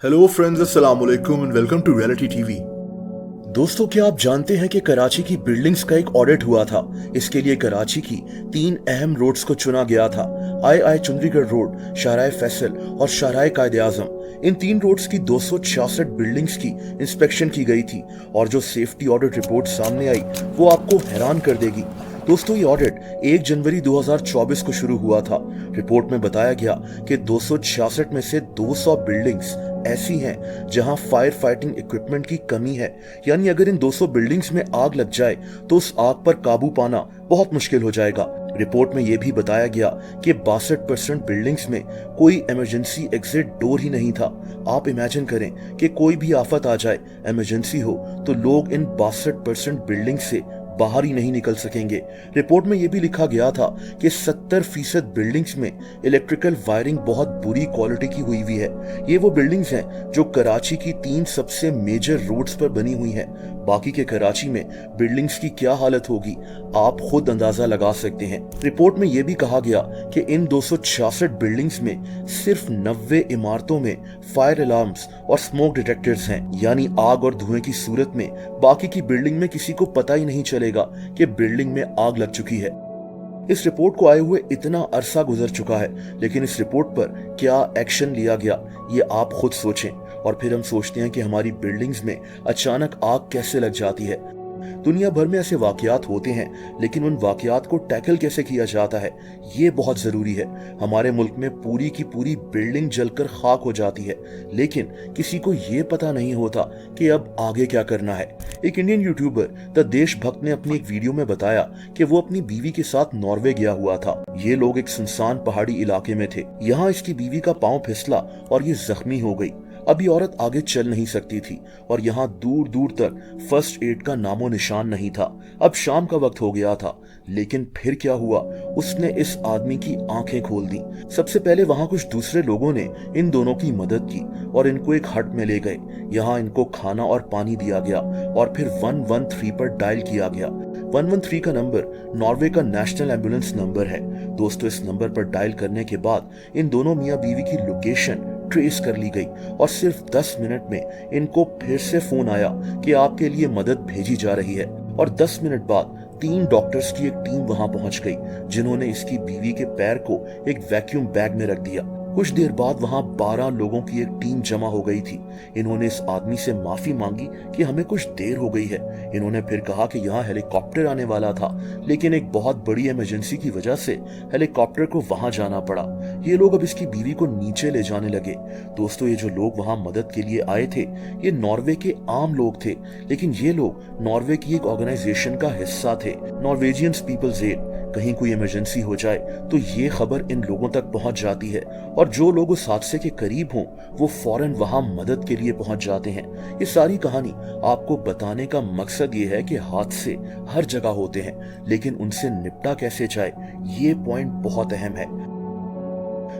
Hello friends, अस्सलाम वालेकुम and welcome to reality TV. दोस्तों, क्या आप जानते हैं कि कराची की बिल्डिंग्स का एक ऑडिट हुआ था। इसके लिए कराची की 3 अहम रोड्स को चुना गया था। आई चुंदरीगढ़ रोड, शाहराह फैसल और शाहराह कायदे आजम। इन 3 रोड्स की 266 बिल्डिंग्स की इंस्पेक्शन की गई थी और जो सेफ्टी ऑडिट रिपोर्ट सामने आई वो आपको हैरान कर देगी। दोस्तों, ये ऑडिट 1 जनवरी 2024 को शुरू हुआ था। रिपोर्ट में बताया गया कि 266 में से 200 बिल्डिंग्स ऐसी हैं जहां फायर फाइटिंग इक्विपमेंट की कमी है। यानी अगर इन 200 बिल्डिंग्स में आग लग जाए तो उस आग पर काबू पाना बहुत मुश्किल हो जाएगा। रिपोर्ट में यह भी बताया गया कि 62% बिल्डिंग्स में कोई इमरजेंसी एग्जिट डोर ही नहीं था। आप इमेजिन करें कि कोई भी आफत आ जाए, इमरजेंसी हो, तो लोग इन 62% बिल्डिंग से बाहर ही नहीं निकल सकेंगे। रिपोर्ट में यह भी लिखा गया था कि 70% बिल्डिंग्स में इलेक्ट्रिकल वायरिंग बहुत बुरी क्वालिटी की हुई है। ये वो बिल्डिंग्स हैं जो कराची की 3 सबसे मेजर रोड्स पर बनी हुई हैं। बाकी के कराची में बिल्डिंग्स की क्या हालत होगी आप खुद अंदाजा लगा सकते हैं। रिपोर्ट में यह भी कहा गया कि इन 266 बिल्डिंग्स में सिर्फ 90 इमारतों में फायर अलार्म्स और स्मोक डिटेक्टर्स हैं। यानी आग और धुएं की सूरत में बाकी की बिल्डिंग में किसी को पता ही नहीं चलेगा कि बिल्डिंग में आग लग चुकी है। इस रिपोर्ट को आए हुए इतना अरसा गुजर चुका है, लेकिन इस रिपोर्ट पर क्या एक्शन लिया गया ये आप खुद सोचें। और फिर हम सोचते हैं कि हमारी बिल्डिंग्स में अचानक आग कैसे लग जाती है। दुनिया भर में ऐसे वाकयात होते हैं, लेकिन उन वाकयात को टैकल कैसे किया जाता है ये बहुत जरूरी है। हमारे मुल्क में पूरी की पूरी बिल्डिंग जलकर खाक हो जाती है, लेकिन किसी को ये पता नहीं होता कि अब आगे क्या करना है। एक इंडियन यूट्यूबर द देशभक्त ने अपनी एक वीडियो में बताया कि वो अपनी बीवी के साथ नॉर्वे गया हुआ था। ये लोग एक सुनसान पहाड़ी इलाके में थे। यहाँ इसकी बीवी का पांव फिसला और ये जख्मी हो गई। अब ये औरत आगे चल नहीं सकती थी और यहाँ दूर दूर तक फर्स्ट एड का नामो निशान नहीं था। अब शाम का वक्त हो गया था, लेकिन फिर क्या हुआ, उसने इस आदमी की आंखें खोल दी। सबसे पहले वहां कुछ दूसरे लोगों ने इन दोनों की मदद की और इनको एक हट में ले गए। यहाँ इनको खाना और पानी दिया गया और फिर 113 पर डायल किया गया। 113 का नंबर नॉर्वे का नेशनल एम्बुलेंस नंबर है। दोस्तों, इस नंबर पर डायल करने के बाद इन दोनों मियाँ बीवी की लोकेशन ट्रेस कर ली गई और सिर्फ 10 मिनट में इनको फिर से फोन आया कि आपके लिए मदद भेजी जा रही है। और 10 मिनट बाद 3 डॉक्टर्स की एक टीम वहां पहुंच गई, जिन्होंने इसकी बीवी के पैर को एक वैक्यूम बैग में रख दिया। कुछ देर बाद वहां 12 लोगों की एक टीम जमा हो गई थी। इन्होंने इस आदमी से माफी मांगी कि हमें कुछ देर हो गई है। इन्होंने फिर कहा कि यहाँ हेलीकॉप्टर आने वाला था, लेकिन एक बहुत बड़ी इमरजेंसी की वजह से हेलीकॉप्टर को वहां जाना पड़ा। ये लोग अब इसकी बीवी को नीचे ले जाने लगे। दोस्तों, ये जो लोग वहां मदद के लिए आए थे ये नॉर्वे के आम लोग थे, लेकिन ये लोग नॉर्वे की एक ऑर्गेनाइजेशन का हिस्सा थे, नॉर्वेजियंस पीपल्स एड। कहीं कोई इमरजेंसी हो जाए तो ये खबर इन लोगों तक पहुंच जाती है और जो लोग उस हादसे के करीब हों वो फौरन वहां मदद के लिए पहुंच जाते हैं। ये सारी कहानी आपको बताने का मकसद ये है कि हादसे हर जगह होते हैं, लेकिन उनसे निपटा कैसे जाए ये पॉइंट बहुत अहम है।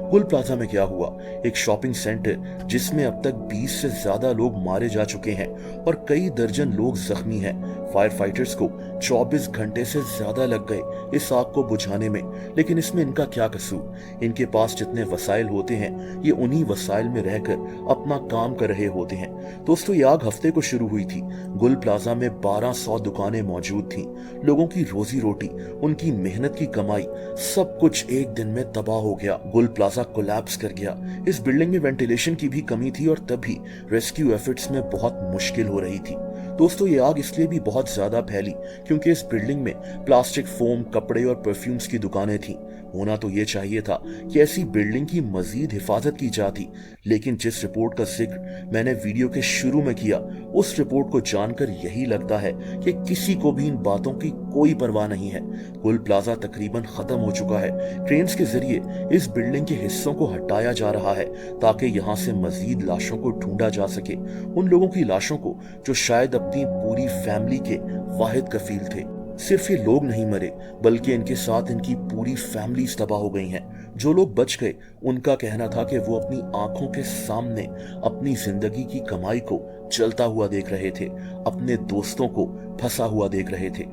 गुल प्लाजा में क्या हुआ, एक शॉपिंग सेंटर जिसमें अब तक 20 से ज्यादा लोग मारे जा चुके हैं और कई दर्जन लोग जख्मी हैं। फायर फाइटर्स को 24 घंटे से ज्यादा लग गए इस आग को बुझाने में, लेकिन इसमें इनका क्या कसूर। इनके पास जितने वसाइल होते हैं ये उन्हीं वसाइल में रहकर अपना काम कर रहे होते हैं। दोस्तों, ये आग हफ्ते को शुरू हुई थी। गुल प्लाजा में 1200 दुकानें मौजूद थीं। लोगों की रोजी रोटी, उनकी मेहनत की कमाई, सब कुछ एक दिन में तबाह हो गया। गुल प्लाजा कोलैप्स कर गया। इस बिल्डिंग में वेंटिलेशन की भी कमी थी और तभी रेस्क्यू एफर्ट्स में बहुत मुश्किल हो रही थी। दोस्तों, ये आग इसलिए भी बहुत ज्यादा फैली क्योंकि इस बिल्डिंग में प्लास्टिक, फोम, कपड़े और परफ्यूम्स की दुकानें थीं। होना तो ये चाहिए था कि ऐसी बिल्डिंग की मजीद हिफाजत की जाती, लेकिन जिस रिपोर्ट का जिक्र मैंने वीडियो के शुरू में किया उस रिपोर्ट को जानकर यही लगता है कि किसी को भी इन बातों की कोई परवाह नहीं है। गुल प्लाजा तकरीबन खत्म हो चुका है। ट्रेन्स के जरिए इस बिल्डिंग के हिस्सों को हटाया जा रहा है ताकि यहाँ से मजीद लाशों को ढूंढा जा सके, उन लोगों की लाशों को जो शायद अपनी पूरी फैमिली के वाहिद कफील थे। सिर्फ ये लोग नहीं मरे बल्कि इनके साथ इनकी पूरी फैमिलीज तबाह हो गई हैं। जो लोग बच गए उनका कहना था कि वो अपनी आंखों के सामने अपनी जिंदगी की कमाई को चलता हुआ देख रहे थे, अपने दोस्तों को फंसा हुआ देख रहे थे।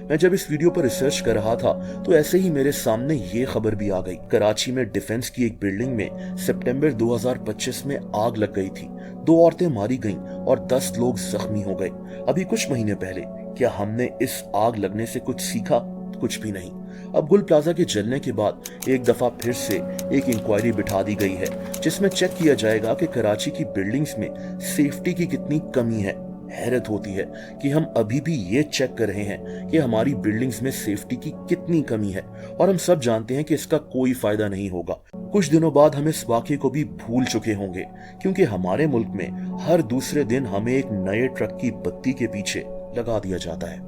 मैं जब इस वीडियो पर रिसर्च कर रहा था तो ऐसे ही मेरे सामने ये खबर भी आ गई। कराची में डिफेंस की एक बिल्डिंग में सितंबर 2025 में आग लग गई थी। 2 औरतें मारी गईं और 10 लोग जख्मी हो गए। अभी कुछ महीने पहले क्या हमने इस आग लगने से कुछ सीखा? कुछ भी नहीं। अब गुल प्लाजा के जलने के बाद एक दफा फिर से एक इंक्वायरी बिठा दी गई है जिसमें चेक किया जाएगा कि कराची की बिल्डिंग्स में सेफ्टी की कितनी कमी है। हैरत होती है कि हम अभी भी ये चेक कर रहे हैं कि हमारी बिल्डिंग्स में सेफ्टी की कितनी कमी है और हम सब जानते हैं कि इसका कोई फायदा नहीं होगा। कुछ दिनों बाद हम इस वाकये को भी भूल चुके होंगे क्योंकि हमारे मुल्क में हर दूसरे दिन हमें एक नए ट्रक की बत्ती के पीछे लगा दिया जाता है।